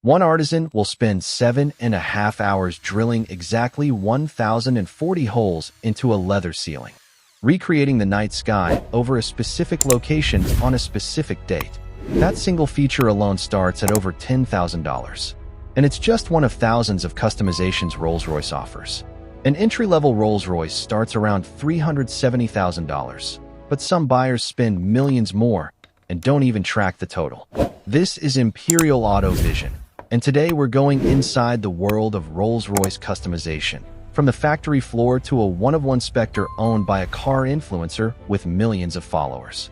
One artisan will spend 7.5 hours drilling exactly 1,040 holes into a leather ceiling, recreating the night sky over a specific location on a specific date. That single feature alone starts at over $10,000. And it's just one of thousands of customizations Rolls-Royce offers. An entry-level Rolls-Royce starts around $370,000, but some buyers spend millions more and don't even track the total. This is Imperial Auto Vision, and today we're going inside the world of Rolls-Royce customization, from the factory floor to a one-of-one Spectre owned by a car influencer with millions of followers.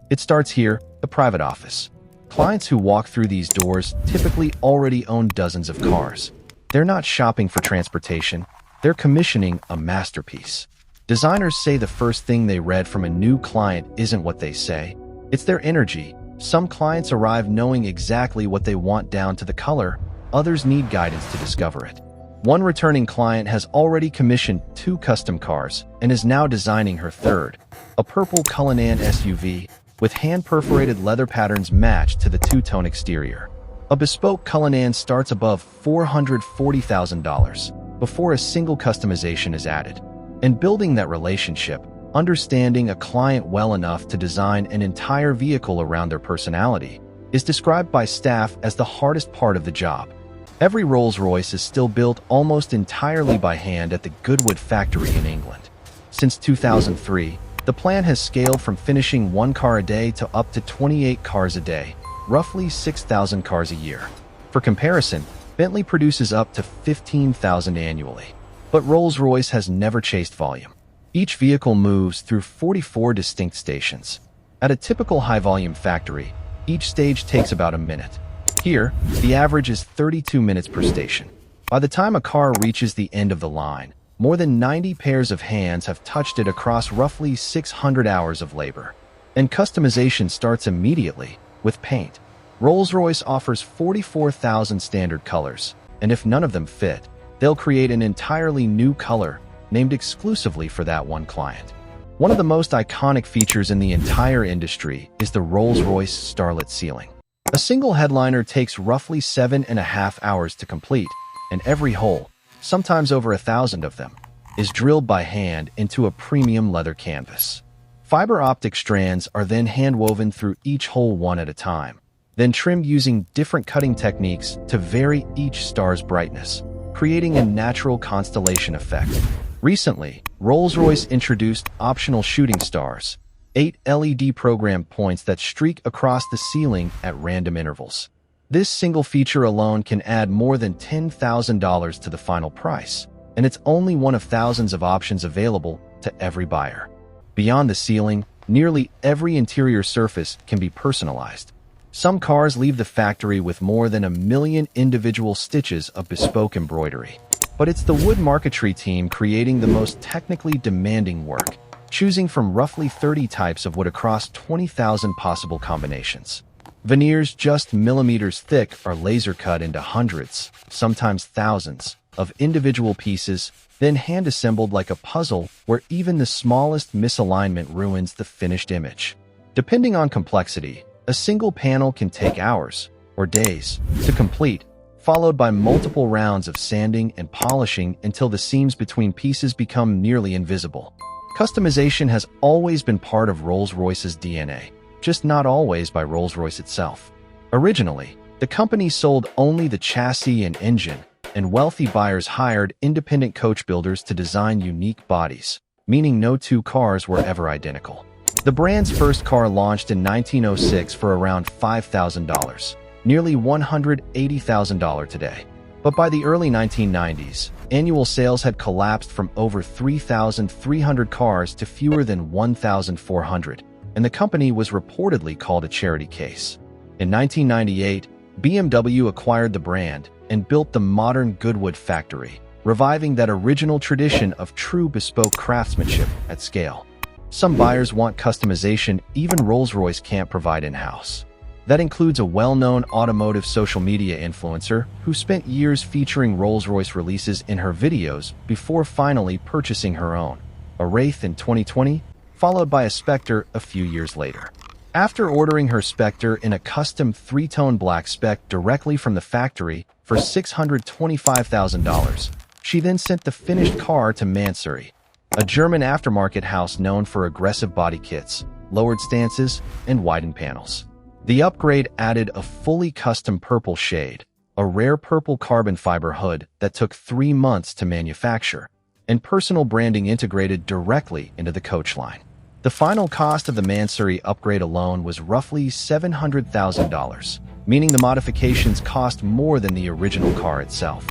It starts here, the private office. Clients who walk through these doors typically already own dozens of cars. They're not shopping for transportation, they're commissioning a masterpiece. Designers say the first thing they read from a new client isn't what they say, it's their energy. Some clients arrive knowing exactly what they want down to the color, others need guidance to discover it. One returning client has already commissioned 2 custom cars and is now designing her third, a purple Cullinan SUV with hand-perforated leather patterns matched to the two-tone exterior. A bespoke Cullinan starts above $440,000 before a single customization is added. And building that relationship, understanding a client well enough to design an entire vehicle around their personality, is described by staff as the hardest part of the job. Every Rolls-Royce is still built almost entirely by hand at the Goodwood factory in England. Since 2003, the plant has scaled from finishing 1 car a day to up to 28 cars a day, roughly 6,000 cars a year. For comparison, Bentley produces up to 15,000 annually. But Rolls-Royce has never chased volume. Each vehicle moves through 44 distinct stations. At a typical high-volume factory, each stage takes about a minute. Here, the average is 32 minutes per station. By the time a car reaches the end of the line, more than 90 pairs of hands have touched it across roughly 600 hours of labor. And customization starts immediately, with paint. Rolls-Royce offers 44,000 standard colors, and if none of them fit, they'll create an entirely new color, named exclusively for that one client. One of the most iconic features in the entire industry is the Rolls-Royce Starlight ceiling. A single headliner takes roughly 7.5 hours to complete, and every hole, sometimes over 1,000 of them, is drilled by hand into a premium leather canvas. Fiber optic strands are then hand-woven through each hole one at a time, then trimmed using different cutting techniques to vary each star's brightness, creating a natural constellation effect. Recently, Rolls-Royce introduced optional shooting stars, 8 LED program points that streak across the ceiling at random intervals. This single feature alone can add more than $10,000 to the final price, and it's only one of thousands of options available to every buyer. Beyond the ceiling, nearly every interior surface can be personalized. Some cars leave the factory with more than 1 million individual stitches of bespoke embroidery. But it's the wood marquetry team creating the most technically demanding work, choosing from roughly 30 types of wood across 20,000 possible combinations. Veneers just millimeters thick are laser cut into hundreds, sometimes thousands, of individual pieces, then hand-assembled like a puzzle where even the smallest misalignment ruins the finished image. Depending on complexity, a single panel can take hours, or days, to complete, followed by multiple rounds of sanding and polishing until the seams between pieces become nearly invisible. Customization has always been part of Rolls-Royce's DNA, just not always by Rolls-Royce itself. Originally, the company sold only the chassis and engine, and wealthy buyers hired independent coach builders to design unique bodies, meaning no 2 cars were ever identical. The brand's first car launched in 1906 for around $5,000, nearly $180,000 today. But by the early 1990s, annual sales had collapsed from over 3,300 cars to fewer than 1,400, and the company was reportedly called a charity case. In 1998, BMW acquired the brand and built the modern Goodwood factory, reviving that original tradition of true bespoke craftsmanship at scale. Some buyers want customization even Rolls-Royce can't provide in-house. That includes a well-known automotive social media influencer who spent years featuring Rolls-Royce releases in her videos before finally purchasing her own, a Wraith in 2020, followed by a Spectre a few years later. After ordering her Spectre in a custom three-tone black spec directly from the factory for $625,000, she then sent the finished car to Mansory, a German aftermarket house known for aggressive body kits, lowered stances, and widened panels. The upgrade added a fully custom purple shade, a rare purple carbon fiber hood that took 3 months to manufacture, and personal branding integrated directly into the coach line. The final cost of the Mansory upgrade alone was roughly $700,000, meaning the modifications cost more than the original car itself.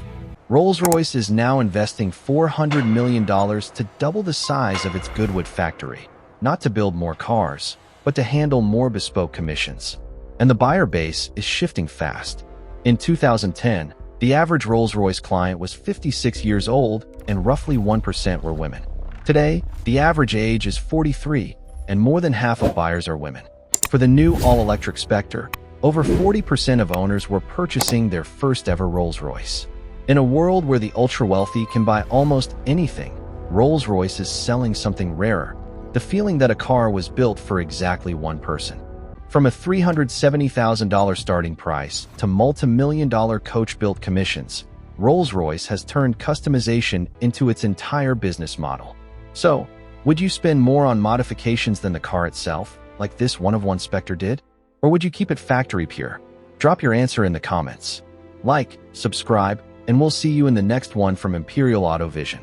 Rolls-Royce is now investing $400 million to double the size of its Goodwood factory, not to build more cars, but to handle more bespoke commissions. And the buyer base is shifting fast. In 2010, the average Rolls-Royce client was 56 years old and roughly 1% were women. Today, the average age is 43, and more than half of buyers are women. For the new all-electric Spectre, over 40% of owners were purchasing their first-ever Rolls-Royce. In a world where the ultra-wealthy can buy almost anything, Rolls-Royce is selling something rarer, the feeling that a car was built for exactly one person. From a $370,000 starting price to multi-million-dollar coach-built commissions, Rolls-Royce has turned customization into its entire business model. So, would you spend more on modifications than the car itself, like this one-of-one Spectre did? Or would you keep it factory pure? Drop your answer in the comments. Like, subscribe, and we'll see you in the next one from Imperial Auto Vision.